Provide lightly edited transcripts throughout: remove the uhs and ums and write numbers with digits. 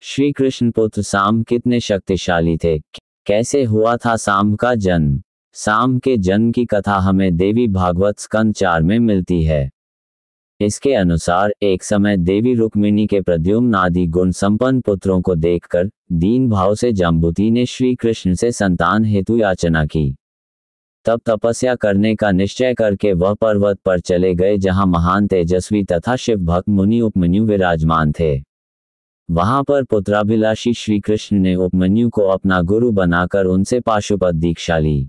श्री कृष्ण पुत्र सांब कितने शक्तिशाली थे, कैसे हुआ था सांब का जन्म। सांब के जन्म की कथा हमें देवी भागवत स्कंद 4 में मिलती है। इसके अनुसार एक समय देवी रुक्मिणी के प्रद्युम्न आदि गुण संपन्न पुत्रों को देखकर दीन भाव से जाम्बुती ने श्री कृष्ण से संतान हेतु याचना की। तब तपस्या करने का निश्चय करके वह पर्वत पर चले गए जहां महान तेजस्वी तथा शिव भक्त मुनि उपमन्यु विराजमान थे। वहां पर पुत्राभिलाषी श्री कृष्ण ने उपमन्यु को अपना गुरु बनाकर उनसे पाशुपत दीक्षा ली।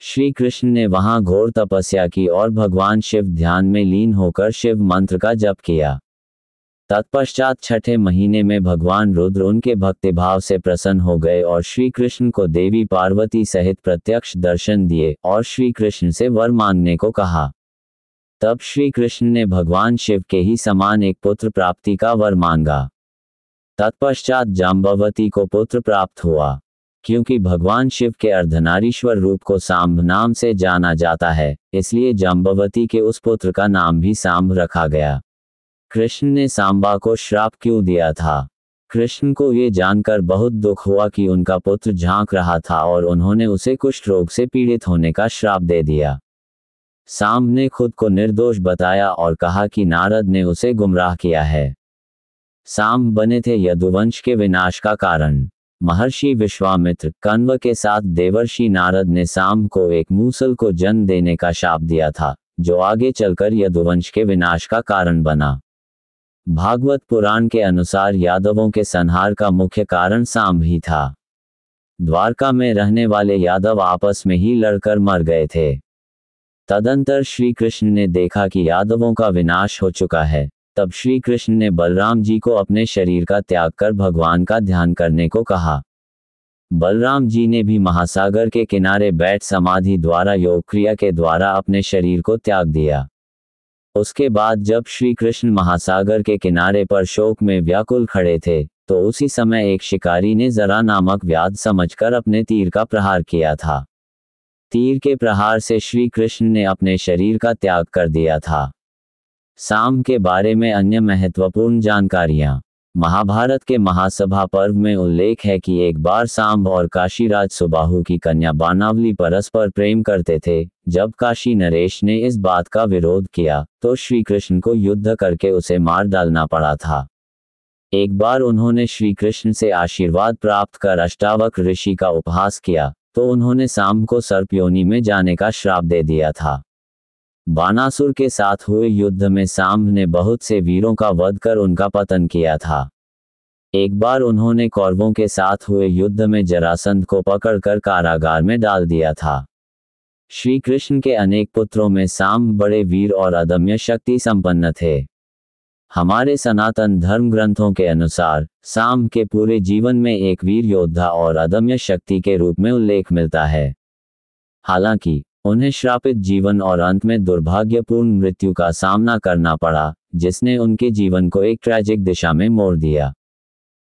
श्री कृष्ण ने वहां घोर तपस्या की और भगवान शिव ध्यान में लीन होकर शिव मंत्र का जप किया। तत्पश्चात छठे महीने में भगवान रुद्र उनके भक्तिभाव से प्रसन्न हो गए और श्री कृष्ण को देवी पार्वती सहित प्रत्यक्ष दर्शन दिए और श्री कृष्ण से वर मांगने को कहा। तब श्री कृष्ण ने भगवान शिव के ही समान एक पुत्र प्राप्ति का वर मांगा। तत्पश्चात जाम्बवती को पुत्र प्राप्त हुआ। क्योंकि भगवान शिव के अर्धनारीश्वर रूप को सांब नाम से जाना जाता है, इसलिए जाम्बवती के उस पुत्र का नाम भी सांब रखा गया। कृष्ण ने सांबा को श्राप क्यों दिया था? कृष्ण को ये जानकर बहुत दुख हुआ कि उनका पुत्र झांक रहा था और उन्होंने उसे कुष्ठ रोग से पीड़ित होने का श्राप दे दिया। सांब ने खुद को निर्दोष बताया और कहा कि नारद ने उसे गुमराह किया है। सांब बने थे यदुवंश के विनाश का कारण। महर्षि विश्वामित्र कण्व के साथ देवर्षि नारद ने सांब को एक मूसल को जन्म देने का शाप दिया था, जो आगे चलकर यदुवंश के विनाश का कारण बना। भागवत पुराण के अनुसार यादवों के संहार का मुख्य कारण सांब ही था। द्वारका में रहने वाले यादव आपस में ही लड़कर मर गए थे। तदंतर श्री कृष्ण ने देखा कि यादवों का विनाश हो चुका है। तब श्री कृष्ण ने बलराम जी को अपने शरीर का त्याग कर भगवान का ध्यान करने को कहा। बलराम जी ने भी महासागर के किनारे बैठ समाधि द्वारा योग क्रिया के द्वारा अपने शरीर को त्याग दिया। उसके बाद जब श्री कृष्ण महासागर के किनारे पर शोक में व्याकुल खड़े थे, तो उसी समय एक शिकारी ने जरा नामक व्याध समझकर अपने तीर का प्रहार किया था। तीर के प्रहार से श्री कृष्ण ने अपने शरीर का त्याग कर दिया था। सांब के बारे में अन्य महत्वपूर्ण जानकारियां। महाभारत के महासभा पर्व में उल्लेख है कि एक बार सांब और काशीराज सुबाहु की कन्या बानावली परस्पर प्रेम करते थे। जब काशी नरेश ने इस बात का विरोध किया, तो श्री कृष्ण को युद्ध करके उसे मार डालना पड़ा था। एक बार उन्होंने श्री कृष्ण से आशीर्वाद प्राप्त कर अष्टावक्र ऋषि का उपहास किया, तो उन्होंने सांब को सर्प योनि में जाने का श्राप दे दिया था। बानासुर के साथ हुए युद्ध में सांब ने बहुत से वीरों का वध कर उनका पतन किया था। एक बार उन्होंने कौरवों के साथ हुए युद्ध में जरासंध को पकड़कर कारागार में डाल दिया था। श्री कृष्ण के अनेक पुत्रों में सांब बड़े वीर और अदम्य शक्ति संपन्न थे। हमारे सनातन धर्म ग्रंथों के अनुसार सांब के पूरे जीवन में एक वीर योद्धा और अदम्य शक्ति के रूप में उल्लेख मिलता है। हालांकि उन्हें श्रापित जीवन और अंत में दुर्भाग्यपूर्ण मृत्यु का सामना करना पड़ा, जिसने उनके जीवन को एक ट्रैजिक दिशा में मोड़ दिया।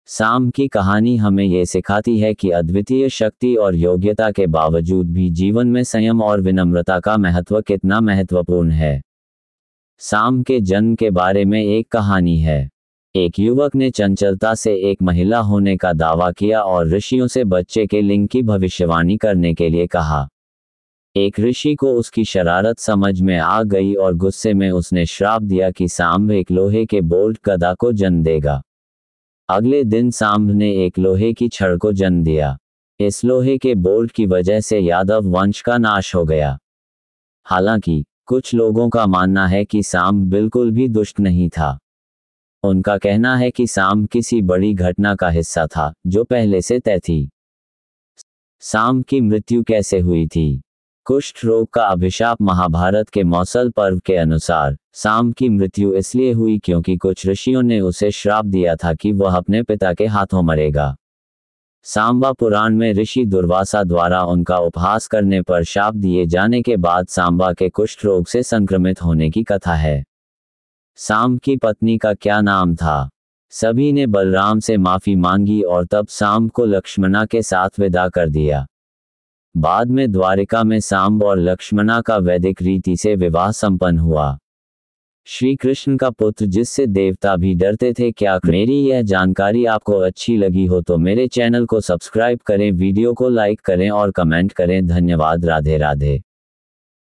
सांब की कहानी हमें यह सिखाती है कि अद्वितीय शक्ति और योग्यता के बावजूद भी जीवन में संयम और विनम्रता का महत्व कितना महत्वपूर्ण है। सांब के जन्म के बारे में एक कहानी है। एक युवक ने चंचलता से एक महिला होने का दावा किया और ऋषियों से बच्चे के लिंग की भविष्यवाणी करने के लिए कहा। एक ऋषि को उसकी शरारत समझ में आ गई और गुस्से में उसने श्राप दिया कि सांब एक लोहे के बोल्ट गदा को जन्म देगा। अगले दिन सांब ने एक लोहे की छड़ को जन्म दिया। इस लोहे के बोल्ट की वजह से यादव वंश का नाश हो गया। हालांकि कुछ लोगों का मानना है कि सांब बिल्कुल भी दुष्ट नहीं था। उनका कहना है कि सांब किसी बड़ी घटना का हिस्सा था जो पहले से तय थी। सांब की मृत्यु कैसे हुई थी? कुष्ठ रोग का अभिशाप। महाभारत के मौसल पर्व के अनुसार सांब की मृत्यु इसलिए हुई क्योंकि कुछ ऋषियों ने उसे श्राप दिया था कि वह अपने पिता के हाथों मरेगा। सांबा पुराण में ऋषि दुर्वासा द्वारा उनका उपहास करने पर शाप दिए जाने के बाद सांबा के कुष्ठ रोग से संक्रमित होने की कथा है। सांब की पत्नी का क्या नाम था? सभी ने बलराम से माफी मांगी और तब सांब को लक्ष्मणा के साथ विदा कर दिया। बाद में द्वारिका में सांब और लक्ष्मणा का वैदिक रीति से विवाह संपन्न हुआ। श्री कृष्ण का पुत्र जिससे देवता भी डरते थे। क्या मेरी यह जानकारी आपको अच्छी लगी हो तो मेरे चैनल को सब्सक्राइब करें, वीडियो को लाइक करें और कमेंट करें। धन्यवाद। राधे राधे।